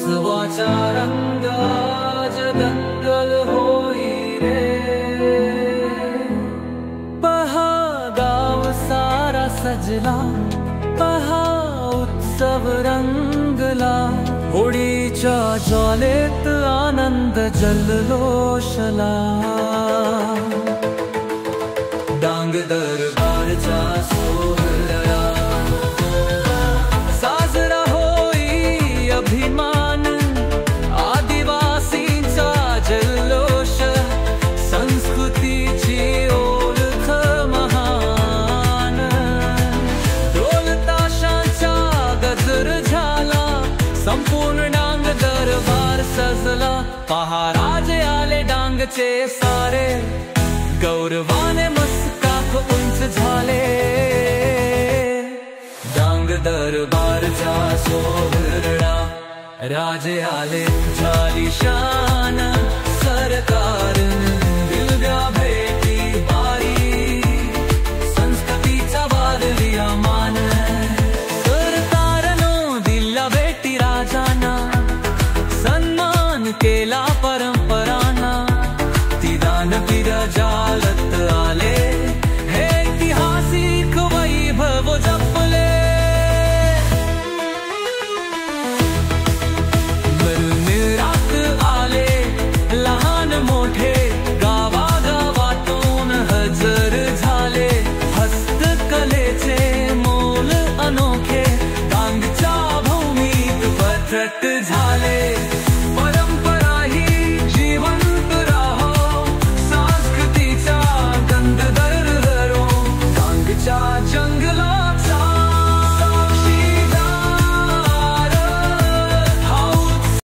उत्सवाचा रंग आज दंगल होई रे। पहा गाव सारा सजला, पहा उत्सव रंगला, होळीच्या ज्वालेत आनंद जल्लोषला। डांग दरबारचा सोहळा साजरा होई अभिमान, आदिवासींचा जल्लोष, संस्कृतीची ओळख महान। ढोल ताशांचा गजर झाला, संपूर्ण डांग दरबार सजला। पहा राजे आले डांगचे सारे, गौरवाने मस्तक उंच झाले। डांग दरबारचा सोहळा राजे आले झाली शान, सरकार दिव्या भेटी बारी, संस्कृतीचा वारलिया मान। सरकारनो दिल्या भेटी राजांना, सन्मान केला परंपरांना। ती दानवीर जालत आले, हे ऐतिहासिक वैभव जपले। निरात आले लहान मोठे, गावागावातून हजर झाले। हस्तकलेचे मोल अनोखे, डांगच्या भूमीत पथक झाले।